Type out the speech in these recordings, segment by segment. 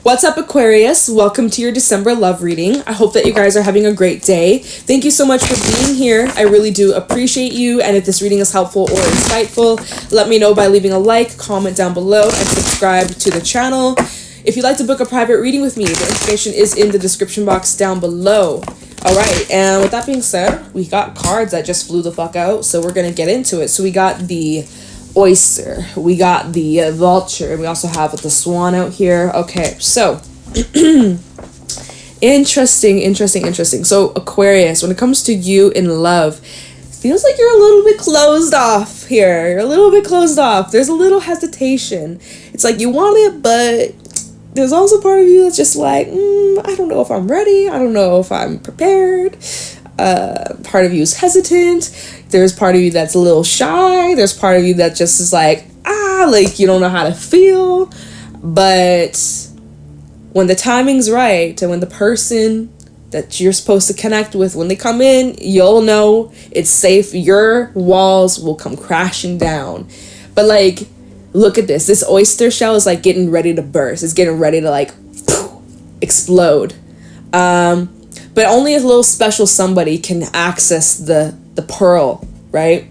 What's up, Aquarius? Welcome to your December love reading. I hope that you guys are having a great day. Thank you so much for being here. I really do appreciate you. And if this reading is helpful or insightful, let me know by leaving a like, comment down below, and subscribe to the channel. If you'd like to book a private reading with me, the information is in the description box down below. All right, and with that being said, we got cards that just flew the fuck out, so we're going to get into it. So we got the oyster, we got the vulture, and we also have the swan out here. Okay, so interesting. So Aquarius, when it comes to you in love, feels like you're a little bit closed off here. You're a little bit closed off. There's a little hesitation. It's like you want it, but there's also part of you that's just like, I don't know if I'm ready. I don't know if I'm prepared. Part of you is hesitant. There's part of you that's a little shy. There's part of you that just is like, like you don't know how to feel. But when the timing's right and when the person that you're supposed to connect with, when they come in, you'll know it's safe. Your walls will come crashing down. But like, look at this. This oyster shell is like getting ready to burst. It's getting ready to like explode. But only a little special somebody can access the pearl, right?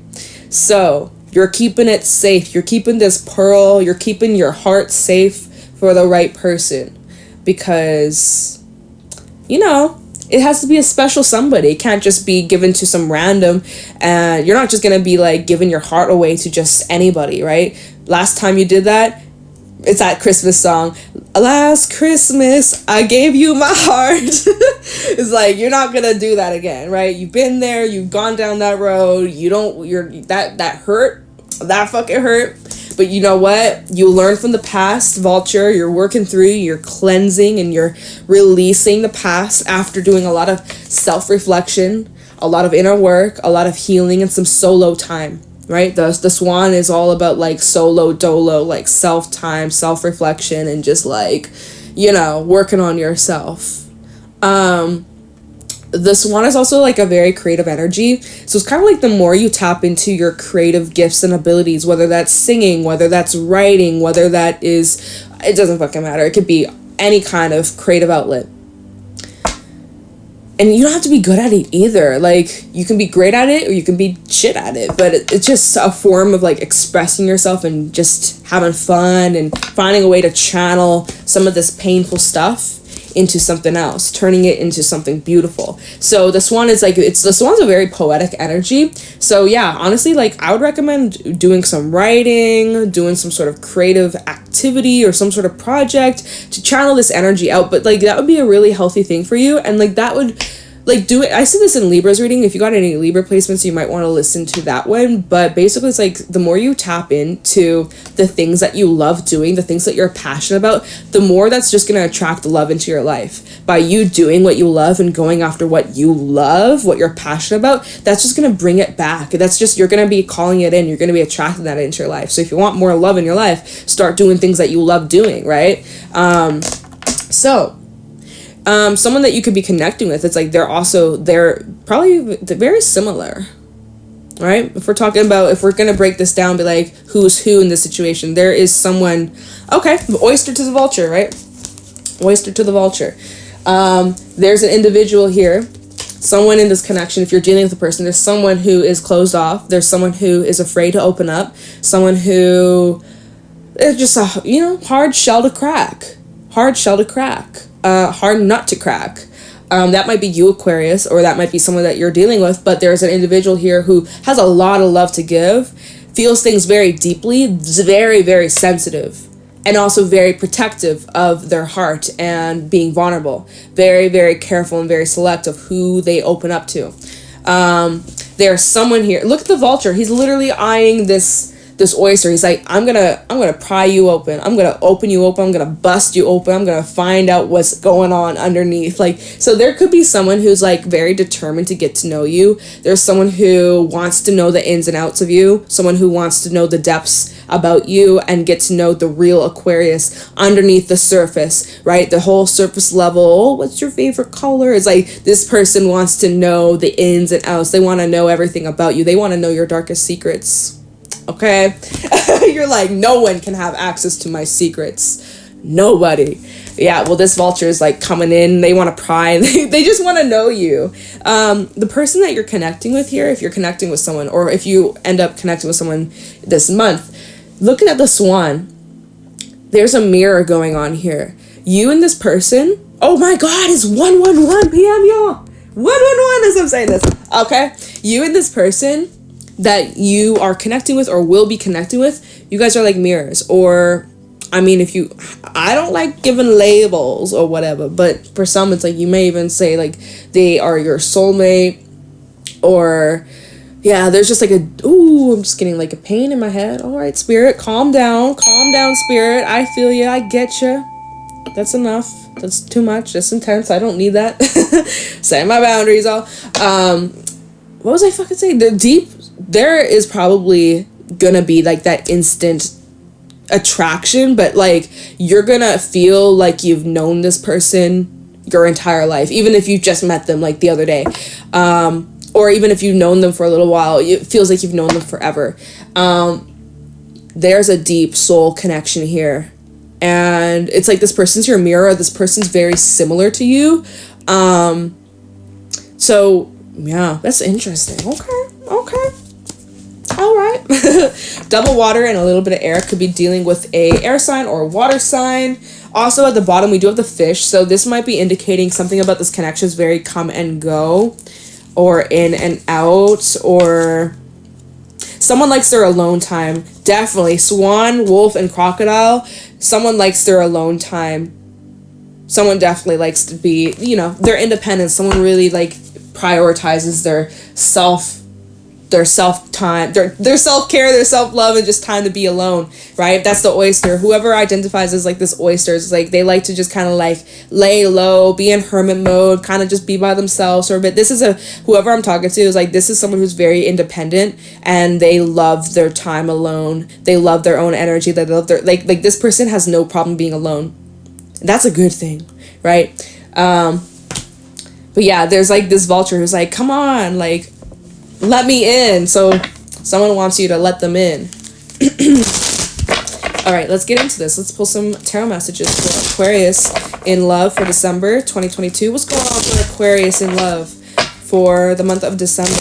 So you're keeping it safe. You're keeping this pearl. You're keeping your heart safe for the right person. Because, you know, it has to be a special somebody. It can't just be given to some random. And you're not just going to be like giving your heart away to just anybody, right? Last time you did that, it's that Christmas song, last Christmas I gave you my heart. It's like, you're not gonna do that again, right? You've been there, you've gone down that road, that hurt, that fucking hurt. But you know what? You learn from the past, vulture. You're working through, you're cleansing, and you're releasing the past after doing a lot of self-reflection, a lot of inner work, a lot of healing, and some solo time. Right? The swan is all about like solo dolo, like self-time, self-reflection, and just like, you know, working on yourself. The swan is also like a very creative energy. So it's kind of like the more you tap into your creative gifts and abilities, whether that's singing, whether that's writing, whether that is, it doesn't fucking matter. It could be any kind of creative outlet. And you don't have to be good at it either. Like, you can be great at it or you can be shit at it. But it's just a form of, like, expressing yourself and just having fun and finding a way to channel some of this painful stuff into something else, turning it into something beautiful. So the swan is like, the swan's a very poetic energy. So yeah, honestly, like, I would recommend doing some writing, doing some sort of creative activity or some sort of project to channel this energy out. But like, that would be a really healthy thing for you. And like, that would like do it. I see this in Libra's reading. If you got any Libra placements, you might want to listen to that one. But basically, it's like the more you tap into the things that you love doing, the things that you're passionate about, the more that's just going to attract love into your life. By you doing what you love and going after what you love, what you're passionate about, that's just going to bring it back. That's just, you're going to be calling it in. You're going to be attracting that into your life. So if you want more love in your life, start doing things that you love doing, right? Someone that you could be connecting with, it's like they're probably very similar, right? If we're gonna break this down, be like, who's who in this situation, there is someone, okay, oyster to the vulture, right? Oyster to the vulture. There's an individual here, someone in this connection. If you're dealing with a person, there's someone who is closed off, there's someone who is afraid to open up, someone who is just a, hard shell to crack, hard nut to crack. That might be you, Aquarius, or that might be someone that you're dealing with, but there's an individual here who has a lot of love to give, feels things very deeply, very, very sensitive, and also very protective of their heart and being vulnerable. Very, very careful and very select of who they open up to. There's someone here. Look at the vulture. He's literally eyeing this oyster. He's like, I'm gonna pry you open. I'm gonna open you open. I'm gonna bust you open. I'm gonna find out what's going on underneath. Like, so there could be someone who's like very determined to get to know you. There's someone who wants to know the ins and outs of you. Someone who wants to know the depths about you and get to know the real Aquarius underneath the surface, right? The whole surface level. Oh, what's your favorite color? It's like this person wants to know the ins and outs. They want to know everything about you. They want to know your darkest secrets. Okay? You're like, no one can have access to my secrets. Nobody. Yeah, well, this vulture is like coming in. They want to pry. They just want to know you. The person that you're connecting with here, if you're connecting with someone, or if you end up connecting with someone this month, looking at the swan, there's a mirror going on here. You and this person, oh my God, it's 111 p.m. y'all. 111 as I'm saying this. Okay, you and this person that you are connecting with or will be connecting with, you guys are like mirrors. Or I mean, I don't like giving labels or whatever, but for some it's like you may even say like they are your soulmate, or yeah, there's just like I'm just getting like a pain in my head. All right, spirit, calm down, spirit. I feel you, I get you. That's enough. That's too much. That's intense. I don't need that. Setting my boundaries all. What was I fucking saying? There is probably gonna be like that instant attraction, but like you're gonna feel like you've known this person your entire life, even if you just met them like the other day, or even if you've known them for a little while. It feels like you've known them forever. There's a deep soul connection here, and it's like this person's your mirror. This person's very similar to you. So yeah, that's interesting. Okay. All right. Double water and a little bit of air. Could be dealing with a air sign or a water sign. Also at the bottom we do have the fish, so this might be indicating something about this connection is very come and go, or in and out, or someone likes their alone time. Definitely swan, wolf, and crocodile. Someone likes their alone time. Someone definitely likes to be, their independence. Someone really like prioritizes their self time, their self-care, their self-love, and just time to be alone, right? That's the oyster. Whoever identifies as like this oyster is like, they like to just kind of like lay low, be in hermit mode, kind of just be by themselves for a bit. Whoever I'm talking to is like, this is someone who's very independent and they love their time alone. They love their own energy. They love their, like this person has no problem being alone. That's a good thing, right? But yeah, there's like this vulture who's like, come on, like, let me in. So someone wants you to let them in. All right, let's get into this. Let's pull some tarot messages for Aquarius in love for December 2022. What's going on for Aquarius in love for the month of December?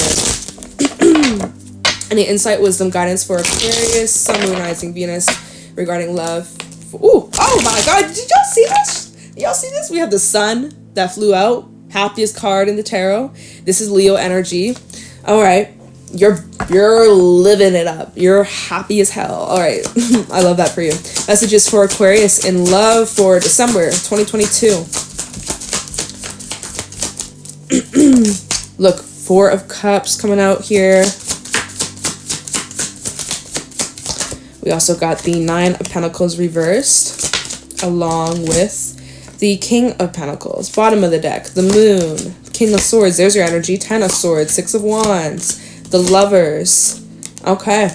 Any insight, wisdom, guidance for Aquarius, Sun, Moon, Rising, Venus regarding love? Oh my God, did y'all see this? Y'all see this? We have the sun that flew out. Happiest card in the tarot. This is Leo energy. All right, you're living it up. You're happy as hell. All right, I love that for you. Messages for Aquarius in love for December 2022. Look, 4 of Cups coming out here. We also got the 9 of Pentacles reversed, along with the King of Pentacles. Bottom of the deck, the Moon. King of Swords, there's your energy. 10 of Swords, 6 of Wands, the Lovers. Okay,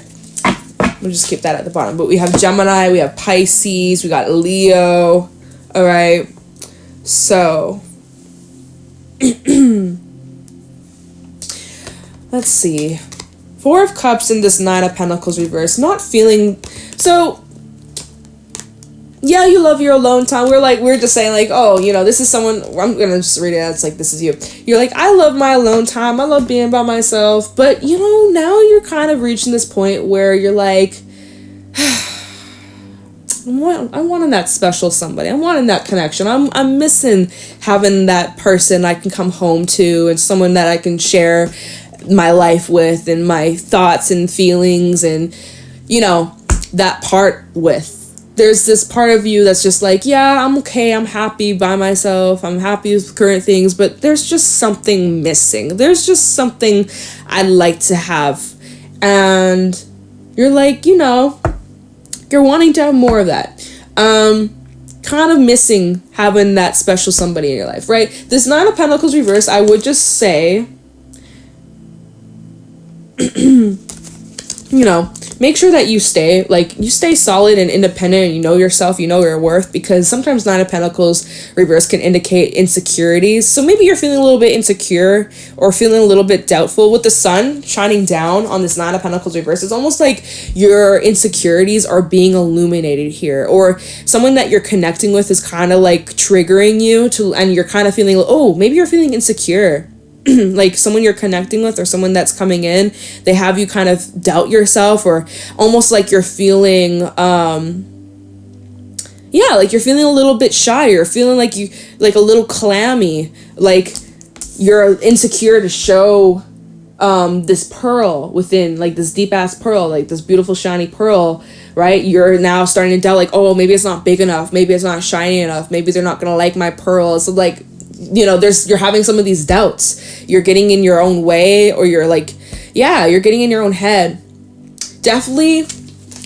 we'll just keep that at the bottom. But we have Gemini, we have Pisces, we got Leo. All right, so let's see. 4 of Cups in this 9 of Pentacles reverse. Not feeling so. Yeah, you love your alone time. We're just saying like, oh, this is someone, I'm going to just read it out. It's like, this is you. You're like, I love my alone time. I love being by myself. But, now you're kind of reaching this point where you're like, I'm wanting that special somebody. I'm wanting that connection. I'm missing having that person I can come home to and someone that I can share my life with and my thoughts and feelings and, that part with. There's this part of you that's just like, yeah, I'm okay, I'm happy by myself, I'm happy with current things, but there's just something missing. There's just something I'd like to have. And you're like, you're wanting to have more of that. Kind of missing having that special somebody in your life, right? This 9 of Pentacles reverse, I would just say, make sure that you stay solid and independent, and you know yourself, you know your worth, because sometimes Nine of Pentacles reverse can indicate insecurities. So maybe you're feeling a little bit insecure or feeling a little bit doubtful. With the sun shining down on this Nine of Pentacles reverse, it's almost like your insecurities are being illuminated here, or someone that you're connecting with is kind of like triggering you and you're kind of feeling, oh, maybe you're feeling insecure. Like someone you're connecting with or someone that's coming in, they have you kind of doubt yourself, or almost like you're feeling like you're feeling a little bit shy, or feeling like you like a little clammy, like you're insecure to show this pearl within, like this deep ass pearl, like this beautiful shiny pearl, right? You're now starting to doubt, like, oh, maybe it's not big enough, maybe it's not shiny enough, maybe they're not gonna like my pearl. So like, you're having some of these doubts. You're getting in your own way, or you're getting in your own head. Definitely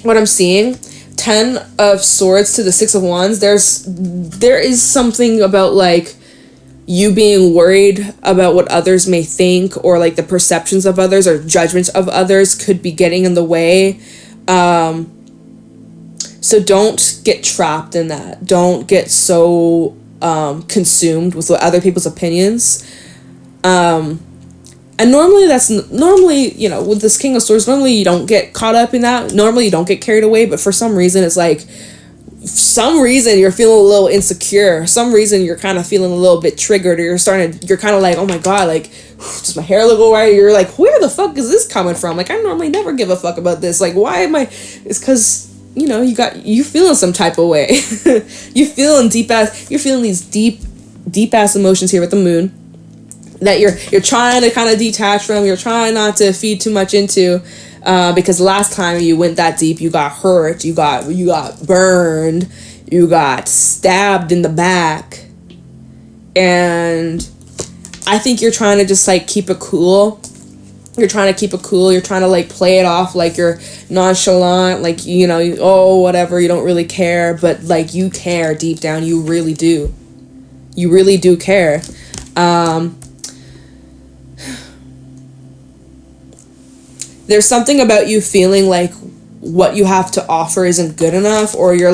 what I'm seeing, 10 of Swords to the 6 of Wands, there is something about like you being worried about what others may think, or like the perceptions of others or judgments of others could be getting in the way. So don't get trapped in that. Don't get so consumed with what other people's opinions. And normally with this King of Swords, normally you don't get caught up in that. Normally you don't get carried away, but for some reason it's like, some reason you're feeling a little insecure. Some reason you're kind of feeling a little bit triggered, or you're kind of like, oh my God, like, does my hair look alright? You're like, where the fuck is this coming from? Like, I normally never give a fuck about this. Like, why am I? It's because you feeling some type of way. you're feeling these deep ass emotions here with the moon that you're trying to kind of detach from. You're trying not to feed too much into, because last time you went that deep, you got hurt, you got burned, you got stabbed in the back, and I think you're trying to just like keep it cool. You're trying to keep it cool. You're trying to like play it off like you're nonchalant, like, oh, whatever, you don't really care, but like you care deep down. You really do. You really do care. There's something about you feeling like what you have to offer isn't good enough, or you're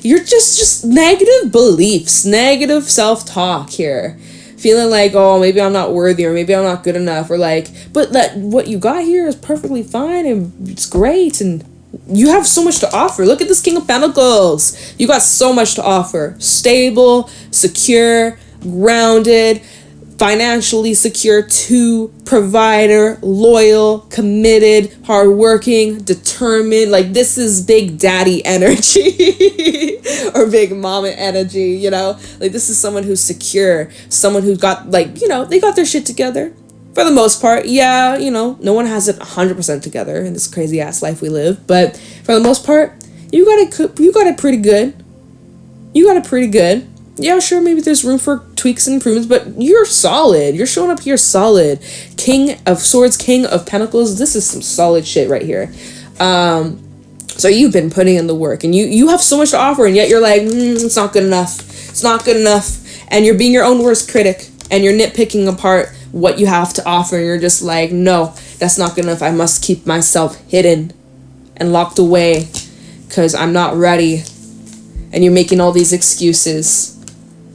just negative beliefs, negative self-talk here. Feeling like, oh, maybe I'm not worthy, or maybe I'm not good enough, or like, but that what you got here is perfectly fine and it's great, and you have so much to offer. Look at this King of Pentacles. You got so much to offer. Stable, secure, grounded, financially secure, provider, loyal, committed, hardworking, determined. Like, this is big daddy energy or big mama energy, like this is someone who's secure, someone who's got they got their shit together for the most part. Yeah, no one has it 100% together in this crazy ass life we live, but for the most part, you got it pretty good. Yeah, sure, maybe there's room for tweaks and improvements, but you're solid. You're showing up here solid. King of Swords, King of Pentacles. This is some solid shit right here. So you've been putting in the work, and you have so much to offer, and yet you're like, it's not good enough. It's not good enough. And you're being your own worst critic, and you're nitpicking apart what you have to offer, and you're just like, no, that's not good enough. I must keep myself hidden and locked away because I'm not ready. And you're making all these excuses.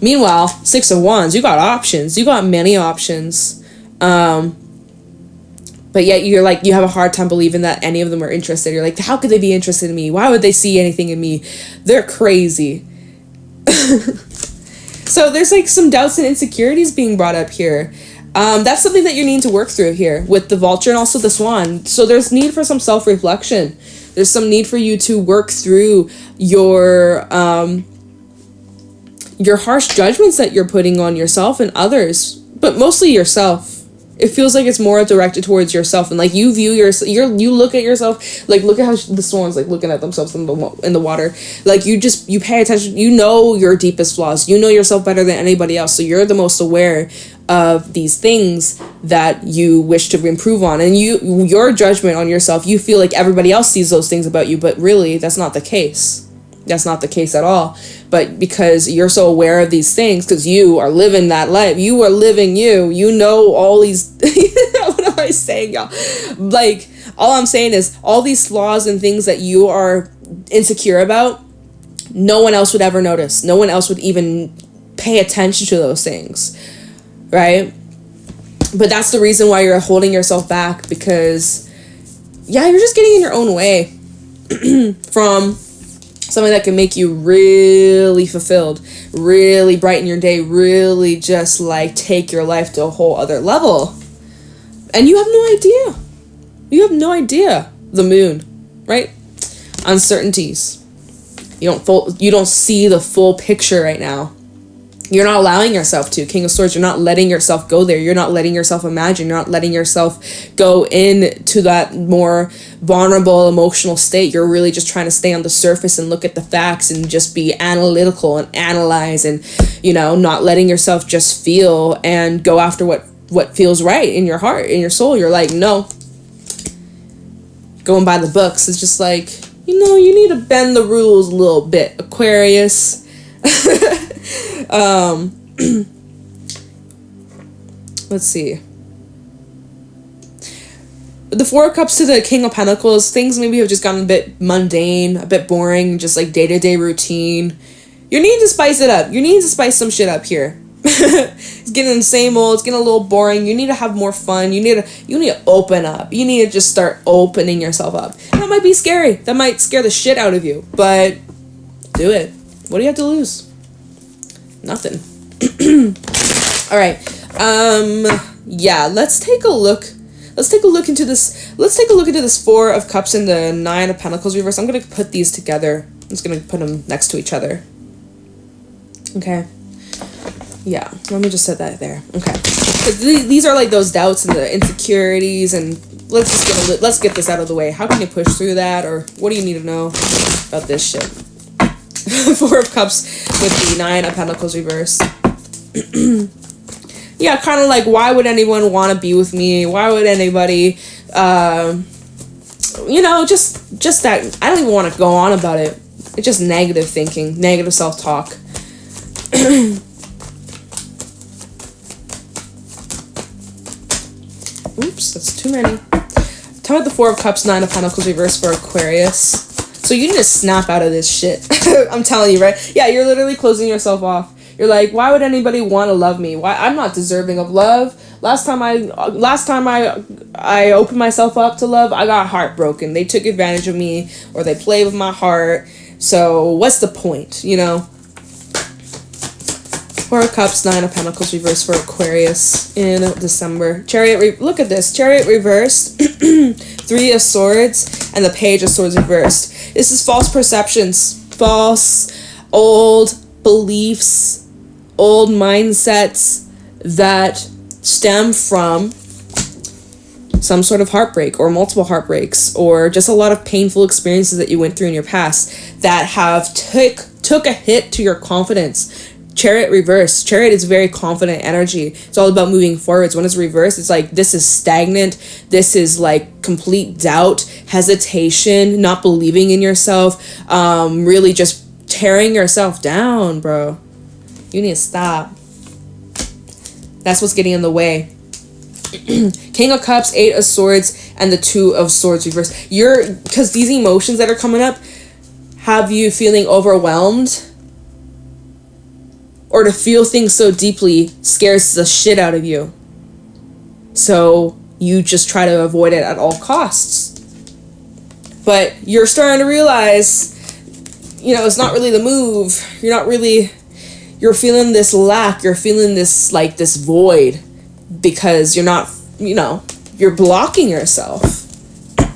Meanwhile, 6 of Wands, you got options. You got many options. But yet you have a hard time believing that any of them are interested. You're like, how could they be interested in me? Why would they see anything in me? They're crazy. So there's like some doubts and insecurities being brought up here. That's something that you need to work through here with the Vulture and also the Swan. So there's need for some self-reflection. There's some need for you to work through your harsh judgments that you're putting on yourself and others, but mostly yourself. It feels like it's more directed towards yourself, and like you view you look at yourself, like look at how the swans like looking at themselves in the water. Like you pay attention. You know your deepest flaws. You know yourself better than anybody else. So you're the most aware of these things that you wish to improve on, and your judgment on yourself. You feel like everybody else sees those things about you, but really that's not the case. That's not the case at all. But because you're so aware of these things, because you are living that life, you are living you know all these what am I saying, y'all? Like, All I'm saying is all these flaws and things that you are insecure about, no one else would ever notice. No one else would even pay attention to those things, right? But that's the reason why you're holding yourself back, because, yeah, you're just getting in your own way from something that can make you really fulfilled, really brighten your day, really just like take your life to a whole other level. And you have no idea. You have no idea. The moon, right? Uncertainties. You don't see the full picture right now. You're not allowing yourself to. King of Swords, you're not letting yourself go there. You're not letting yourself imagine. You're not letting yourself go into that more vulnerable emotional state. You're really just trying to stay on the surface and look at the facts and just be analytical and analyze and, you know, not letting yourself just feel and go after what feels right in your heart, in your soul. You're like, no. Going by the books is just like, you know, you need to bend the rules a little bit, Aquarius. Let's see. The Four of Cups to the King of Pentacles, things maybe have just gotten a bit mundane, a bit boring, just like day-to-day routine. You need to spice it up. You need to spice some shit up here. It's getting the same old, it's getting a little boring. You need to have more fun. You need to open up. You need to just start opening yourself up. And that might be scary. That might scare the shit out of you. But do it. What do you have to lose? Nothing. All right. Yeah, let's take a look into this. Let's take a look into this Four of Cups and the Nine of Pentacles reverse. I'm going to put these together. I'm just going to put them next to each other. Okay. Yeah, let me just set that there. Okay. These are like those doubts and the insecurities, and let's get this out of the way. How can you push through that, or what do you need to know about this shit? Four of Cups with the Nine of Pentacles reverse. Yeah, kind of like, why would anyone want to be with me? Why would anybody, you know, just that. I don't even want to go on about it. It's just negative thinking, negative self-talk. Oops, that's too many. Talk about the Four of Cups, Nine of Pentacles reverse for Aquarius. So you need to snap out of this shit. I'm telling you, right? Yeah, you're literally closing yourself off. You're like, why would anybody want to love me? Why? I'm not deserving of love. Last time I opened myself up to love, I got heartbroken. They took advantage of me, or they played with my heart. So what's the point, you know? Four of Cups, Nine of Pentacles reversed for Aquarius in December. Look at this. Chariot reversed. Three of Swords and the Page of Swords reversed. This is false perceptions. False, old beliefs, old mindsets that stem from some sort of heartbreak or multiple heartbreaks or just a lot of painful experiences that you went through in your past that have took a hit to your confidence. Chariot reverse. Chariot is very confident energy. It's all about moving forwards. When it's reversed, it's like this is stagnant. This is like complete doubt, hesitation, not believing in yourself, really just tearing yourself down, bro. You need to stop. That's what's getting in the way. King of Cups, Eight of Swords, and the Two of Swords reversed. Because these emotions that are coming up have you feeling overwhelmed. Or to feel things so deeply scares the shit out of you. So you just try to avoid it at all costs. But you're starting to realize, you know, it's not really the move. You're feeling this lack. You're feeling this, like, this void. Because you're not, you know, you're blocking yourself.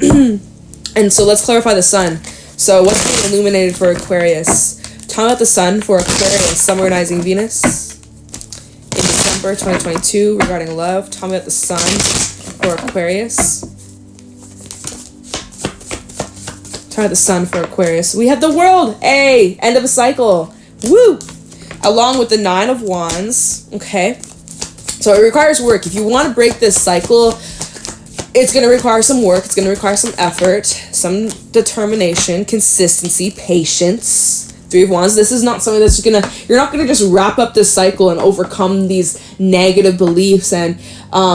And so let's clarify the sun. So what's being illuminated for Aquarius? Talk about the sun for Aquarius, summarizing Venus in December 2022 regarding love. Talk about the sun for Aquarius. Talk about the sun for Aquarius. We have the world. Hey, end of a cycle. Woo! Along with the Nine of Wands. Okay. So it requires work. If you want to break this cycle, it's going to require some work. It's going to require some effort, some determination, consistency, patience. Three of Wands. This is not something that's you're not gonna just wrap up this cycle and overcome these negative beliefs and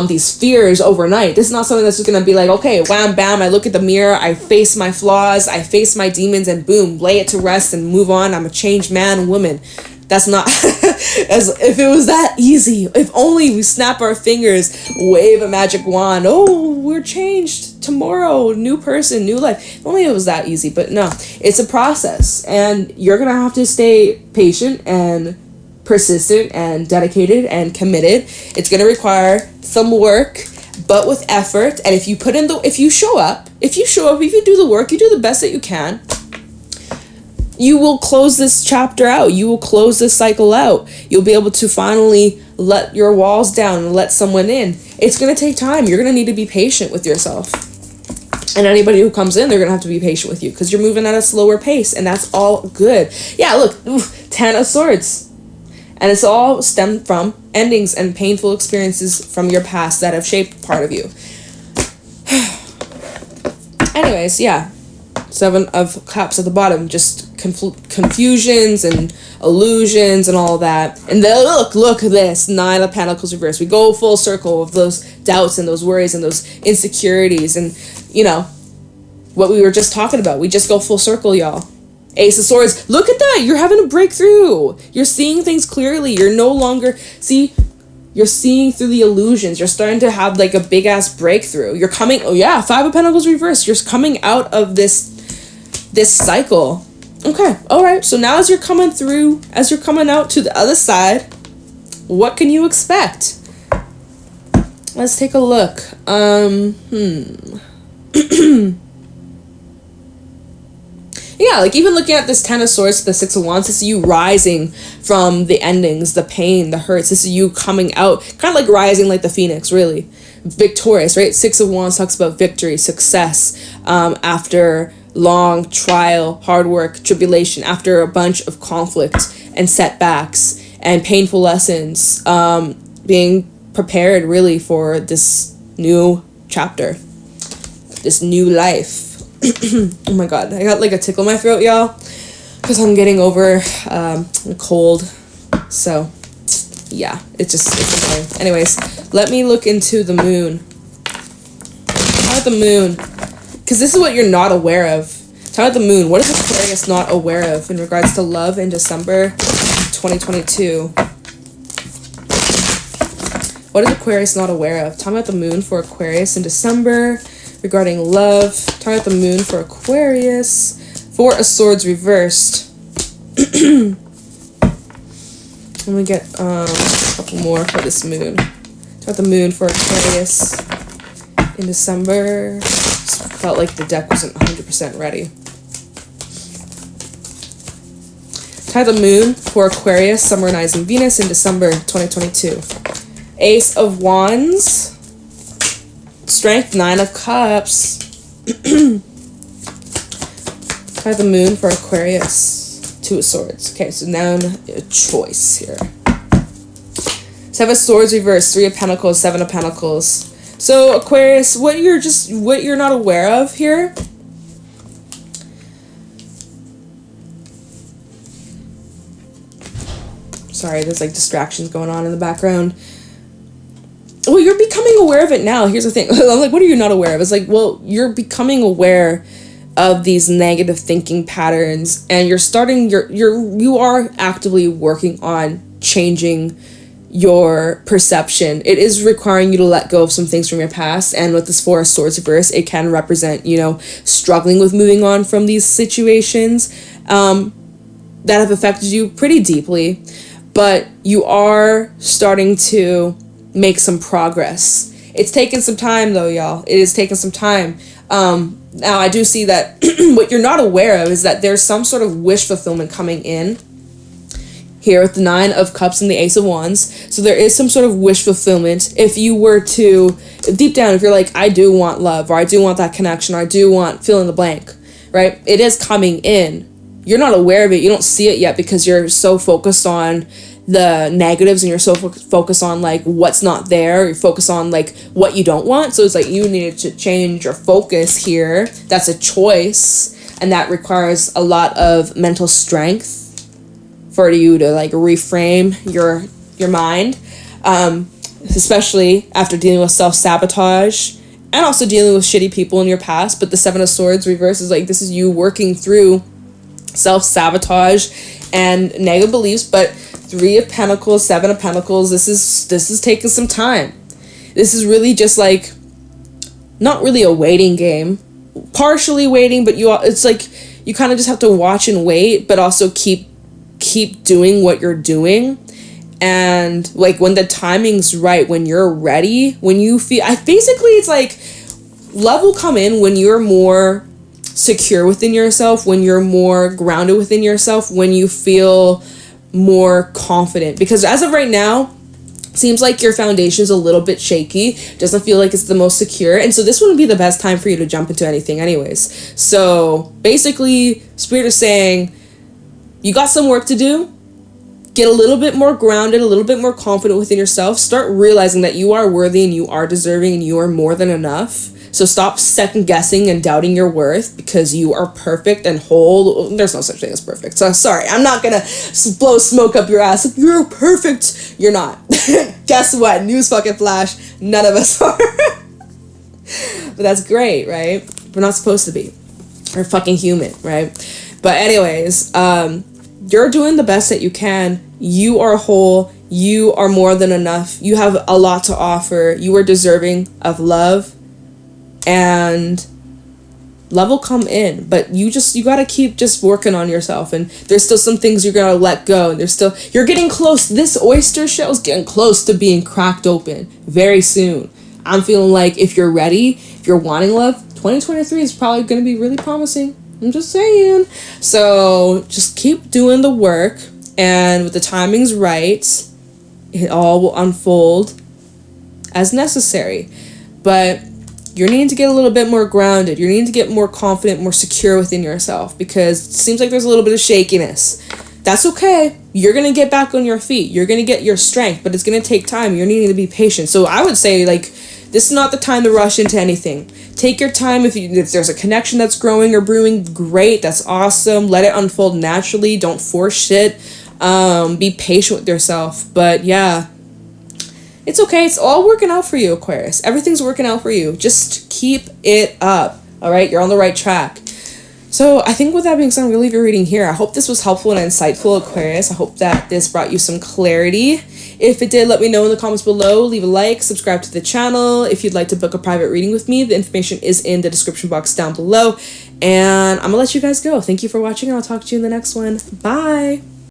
these fears overnight. This is not something that's just gonna be like, okay, wham, bam, I look at the mirror, I face my flaws, I face my demons, and boom, lay it to rest and move on. I'm a changed man, woman. That's not, as if it was that easy. If only we snap our fingers, wave a magic wand, oh, we're changed tomorrow, new person, new life. If only it was that easy, but no, it's a process, and you're gonna have to stay patient and persistent and dedicated and committed. It's gonna require some work, but with effort. And if you put in if you show up, if you do the work, you do the best that you can, you will close this chapter out. You will close this cycle out. You'll be able to finally let your walls down and let someone in. It's going to take time. You're going to need to be patient with yourself. And anybody who comes in, they're going to have to be patient with you because you're moving at a slower pace, and that's all good. Yeah, look, 10 of Swords. And it's all stemmed from endings and painful experiences from your past that have shaped part of you. Anyways, yeah. 7 of Cups at the bottom, just confusions and illusions and all that. And then look at this, 9 of Pentacles reversed. We go full circle of those doubts and those worries and those insecurities and, you know, what we were just talking about. We just go full circle, y'all. Ace of Swords, look at that, you're having a breakthrough. You're seeing things clearly. You're no longer, you're seeing through the illusions. You're starting to have like a big ass breakthrough. You're coming, 5 of Pentacles reversed. You're coming out of this cycle. Okay, all right. So now as you're coming out to the other side, what can you expect? Let's take a look. Yeah, like even looking at this 10 of Swords, the 6 of Wands, this is you rising from the endings, the pain, the hurts. This is you coming out, kind of like rising like the phoenix, really. Victorious, right? 6 of Wands talks about victory, success, after long trial, hard work, tribulation, after a bunch of conflict and setbacks and painful lessons, being prepared really for this new chapter, this new life. Oh my god, I got like a tickle in my throat, y'all, because I'm getting over a cold. So yeah, it's annoying. Anyways, let me look into the moon. How about the moon? Because this is what you're not aware of. How about the moon? What is Aquarius not aware of in regards to love in December 2022? What is Aquarius not aware of? Talk about the moon for Aquarius in December regarding love. Talk about the moon for Aquarius. 4 of Swords reversed. Let me get a couple more for this moon. Talk about the moon for Aquarius in December. Just felt like the deck wasn't 100% ready. Talk about the moon for Aquarius, Sun, Rising, Venus in December 2022. Ace of Wands. Strength, 9 of Cups. Try the moon for Aquarius. 2 of Swords. Okay, so now a choice here. 7 of Swords reversed. 3 of Pentacles. 7 of Pentacles. So Aquarius, what you're not aware of here. Sorry, there's like distractions going on in the background. Well, you're becoming aware of it now. Here's the thing. I'm like, what are you not aware of? It's like, well, you're becoming aware of these negative thinking patterns, and you are actively working on changing your perception. It is requiring you to let go of some things from your past, and with this 4 of Swords reverse, it can represent, struggling with moving on from these situations that have affected you pretty deeply, but you are starting to make some progress. It's taken some time though, y'all. It is taking some time. Now I do see that what you're not aware of is that there's some sort of wish fulfillment coming in here with the 9 of Cups and the Ace of Wands. So there is some sort of wish fulfillment. If you were to, deep down, if you're like, I do want love, or I do want that connection, or I do want fill in the blank, right? It is coming in. You're not aware of it. You don't see it yet because you're so focused on the negatives, and you're so focused on like what's not there. You focus on like what you don't want. So it's like you needed to change your focus here. That's a choice, and that requires a lot of mental strength for you to like reframe your mind, especially after dealing with self-sabotage and also dealing with shitty people in your past. But the Seven of Swords reverse is like, this is you working through self-sabotage and negative beliefs. But Three of Pentacles, Seven of Pentacles, this is taking some time. This is really just like, not really a waiting game, partially waiting, but it's like you kind of just have to watch and wait, but also keep doing what you're doing. And like when the timing's right, when you're ready, when you feel, basically it's like love will come in when you're more secure within yourself, when you're more grounded within yourself, when you feel more confident. Because as of right now, seems like your foundation's a little bit shaky, doesn't feel like it's the most secure, and so this wouldn't be the best time for you to jump into anything anyways. So basically, Spirit is saying you got some work to do. Get a little bit more grounded, a little bit more confident within yourself. Start realizing that you are worthy and you are deserving and you are more than enough. So stop second guessing and doubting your worth, because you are perfect and whole. There's no such thing as perfect. So sorry, I'm not gonna blow smoke up your ass. You're perfect. You're not. Guess what? News fucking flash. None of us are. But that's great, right? We're not supposed to be. We're fucking human, right? But anyways, you're doing the best that you can. You are whole. You are more than enough. You have a lot to offer. You are deserving of love. And love will come in, but you gotta keep just working on yourself, and there's still some things you're gonna let go, and you're getting close. This oyster shell is getting close to being cracked open very soon. I'm feeling like if you're ready, if you're wanting love, 2023 is probably gonna be really promising. I'm just saying. So just keep doing the work, and with the timings right, it all will unfold as necessary. But you're needing to get a little bit more grounded. You're needing to get more confident, more secure within yourself, because it seems like there's a little bit of shakiness. That's okay. You're going to get back on your feet. You're going to get your strength, but it's going to take time. You're needing to be patient. So I would say, like, this is not the time to rush into anything. Take your time. If there's a connection that's growing or brewing, great. That's awesome. Let it unfold naturally. Don't force shit. Be patient with yourself. But yeah, it's okay. It's all working out for you, Aquarius. Everything's working out for you. Just keep it up. All right? You're on the right track. So I think with that being said, I'm going to leave your reading here. I hope this was helpful and insightful, Aquarius. I hope that this brought you some clarity. If it did, let me know in the comments below. Leave a like, subscribe to the channel. If you'd like to book a private reading with me, the information is in the description box down below. And I'm going to let you guys go. Thank you for watching, and I'll talk to you in the next one. Bye.